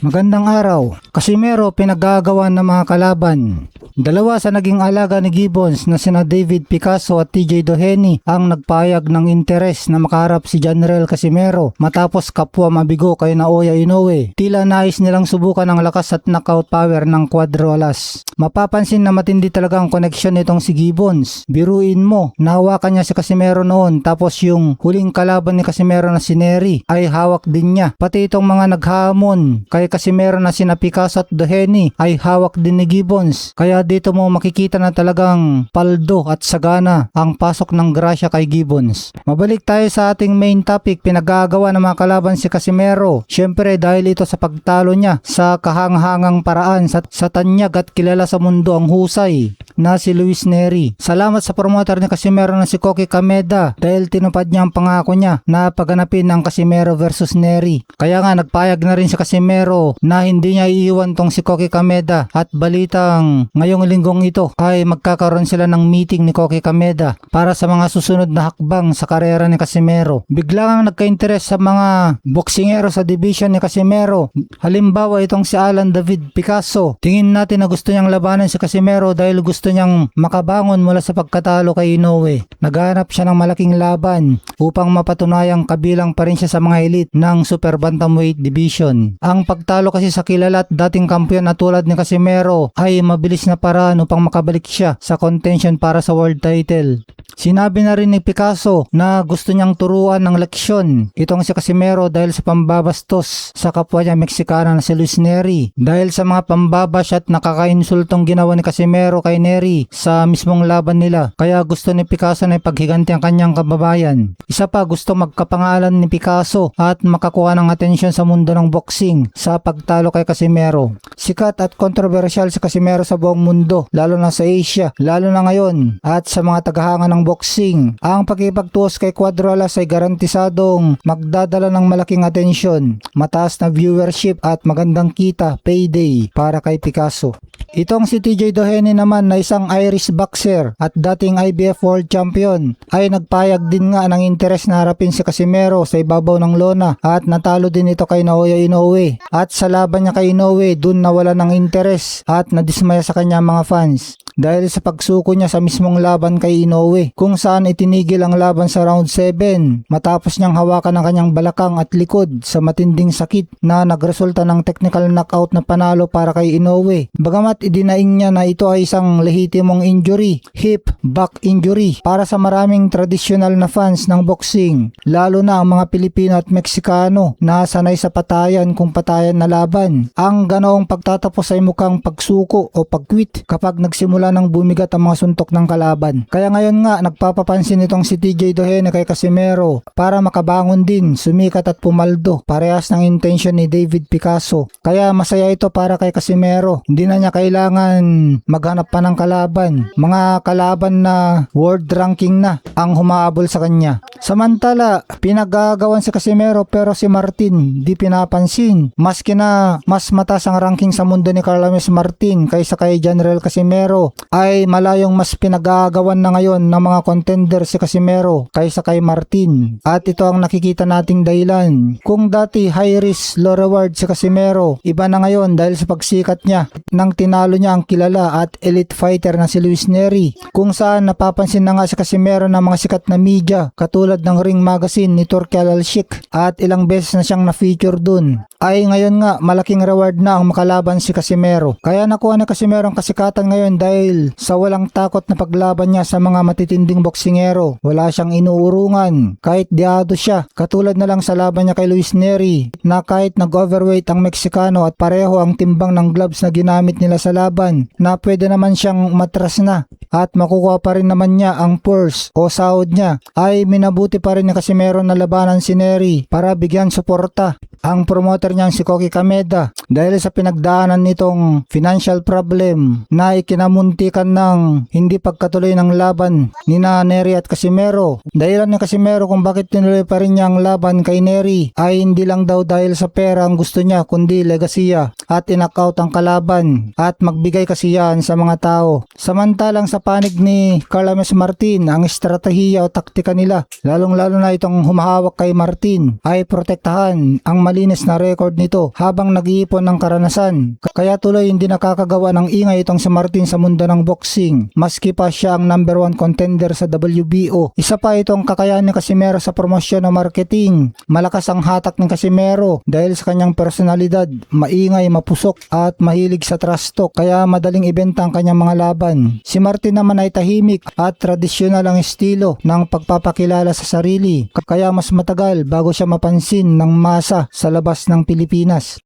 Magandang araw. Casimero pinaggagawan ng mga kalaban. Dalawa sa naging alaga ni Gibbons na sina David Picasso at TJ Doheny ang nagpayag ng interes na makaharap si General Casimero matapos kapwa mabigo kay Naoya Inoue. Tila nais nilang subukan ang lakas at knockout power ng Cuadro Alas. Mapapansin na matindi talaga ang koneksyon nitong si Gibbons. Biruin mo, nahawakan niya si Casimero noon tapos yung huling kalaban ni Casimero na si Nery ay hawak din niya. Pati itong mga naghamon kay Casimero na sina Picasso at Doheny ay hawak din ni Gibbons. Kaya dito mo makikita na talagang paldo at sagana ang pasok ng grasya kay Gibbons. Mabalik tayo sa ating main topic, pinagagawa ng mga kalaban si Casimero. Syempre dahil ito sa pagtalo niya sa kahanghangang paraan sa tanyag at kilala sa mundo ang husay na si Luis Nery. Salamat sa promoter ni Casimero na si Koki Kameda dahil tinupad niya ang pangako niya na paganapin ang Casimero versus Nery. Kaya nga nagpayag na rin si Casimero na hindi niya iiwan tong si Koki Kameda at balitang ngayong linggong ito ay magkakaroon sila ng meeting ni Koki Kameda para sa mga susunod na hakbang sa karera ni Casimero. Biglang nagka-interes sa mga boksingero sa division ni Casimero. Halimbawa itong si Alan David Picasso. Tingin natin na gusto niyang labanan si Casimero dahil gusto niyang makabangon mula sa pagkatalo kay Inoue. Naghanap siya ng malaking laban upang mapatunayang kabilang pa rin siya sa mga elite ng super bantamweight division. Ang pagtalo kasi sa kilala at dating kampiyon na tulad ni Casimero ay mabilis na paraan upang makabalik siya sa contention para sa world title. Sinabi na rin ni Picasso na gusto niyang turuan ng leksyon itong si Casimero dahil sa pambabastos sa kapwa niya Meksikano na si Luis Nery. Dahil sa mga pambabash at nakakainsultong ginawa ni Casimero kay Nery sa mismong laban nila. Kaya gusto ni Picasso na ipaghiganti ang kanyang kababayan. Isa pa, gusto magkapangalan ni Picasso at makakuha ng atensyon sa mundo ng boxing sa pagtalo kay Casimero. Sikat at kontrobersyal si Casimero sa buong mundo, lalo na sa Asia, lalo na ngayon at sa mga tagahanga ng boxing. Ang pagkipagtuos kay Cuadro Alas ay garantisadong magdadala ng malaking atensyon, mataas na viewership at magandang kita, payday para kay Picasso. Itong si TJ Doheny naman na isang Irish boxer at dating IBF World Champion ay nagpayag din nga ng interes na harapin si Casimero sa ibabaw ng lona at natalo din ito kay Naoya Inoue. At sa laban niya kay Inoue, dun nawala ng interes at nadismaya sa kanya mga fans dahil sa pagsuko niya sa mismong laban kay Inoue kung saan itinigil ang laban sa round 7 matapos niyang hawakan ang kanyang balakang at likod sa matinding sakit na nagresulta ng technical knockout na panalo para kay Inoue. Bagamat idinaing niya na ito ay isang lehitimong injury, hip back injury para sa maraming tradisyonal na fans ng boxing, lalo na ang mga Pilipino at Meksikano na sanay sa patayan kung patayan na laban. Ang ganoong pagtatapos ay mukhang pagsuko o pagquit kapag nagsimula ng bumigat ang mga suntok ng kalaban. Kaya ngayon nga nagpapapansin itong si TJ Doheny kay Casimero para makabangon din, sumikat at pumaldo. Parehas ng intention ni David Picasso. Kaya masaya ito para kay Casimero. Hindi na niya kailangan maghanap pa ng kalaban. Mga kalaban na world ranking na ang humahabol sa kanya. Samantala, pinagagawan si Casimero pero si Martin di pinapansin. Maski na mas mataas ang ranking sa mundo ni Carlos Martin kaysa kay General Casimero, ay malayong mas pinagagawan na ngayon ng mga contender si Casimero kaysa kay Martin. At ito ang nakikita nating dahilan. Kung dati high risk low reward si Casimero, iba na ngayon dahil sa pagsikat niya nang tinalo niya ang kilala at elite fighter na si Luis Nery, kung saan napapansin na nga si Casimero ng mga sikat na media katulad ng Ring Magazine ni Turki Al-Sheikh at ilang beses na siyang na-feature dun. Ay ngayon nga malaking reward na ang makalaban si Casimero. Kaya nakuha ni Casimero ang kasikatan ngayon dahil sa walang takot na paglaban niya sa mga matitinding boksingero. Wala siyang inuurungan kahit diado siya, katulad na lang sa laban niya kay Luis Nery na kahit nag-overweight ang Meksikano at pareho ang timbang ng gloves na ginamit nila sa laban, na pwede naman siyang matras na at makukuha pa rin naman niya ang purse o sahod niya, ay minabuti pa rin ni Casimero na labanan si Nery para bigyan suporta ang promoter niyang si Koki Kameda dahil sa pinagdaanan nitong financial problem na ikinamuntikan ng hindi pagkatuloy ng laban ni Nery at Casimero. Dahilan ni Casimero kung bakit tinuloy pa rin niya ang laban kay Nery ay hindi lang daw dahil sa pera ang gusto niya, kundi legasiya at inakaut ang kalaban at magbigay kasiyahan sa mga tao. Samantalang sa panig ni Carlos Martin, ang estratehiya o taktika nila, lalong lalo na itong humahawak kay Martin, ay protektahan ang malinis na record nito habang nag-iipon ng karanasan. Kaya tuloy hindi nakakagawa ng ingay itong si Martin sa mundo ng boxing, maski pa siya ang number 1 contender sa WBO. Isa pa itong kakayahan ni Casimero sa promosyon o marketing. Malakas ang hatak ni Casimero dahil sa kanyang personalidad, maingay, mapusok at mahilig sa trash talk, kaya madaling ibenta ang kanyang mga laban. Si Martin naman ay tahimik at tradisyonal ang estilo ng pagpapakilala sa sarili, kaya mas matagal bago siya mapansin ng masa sa labas ng Pilipinas.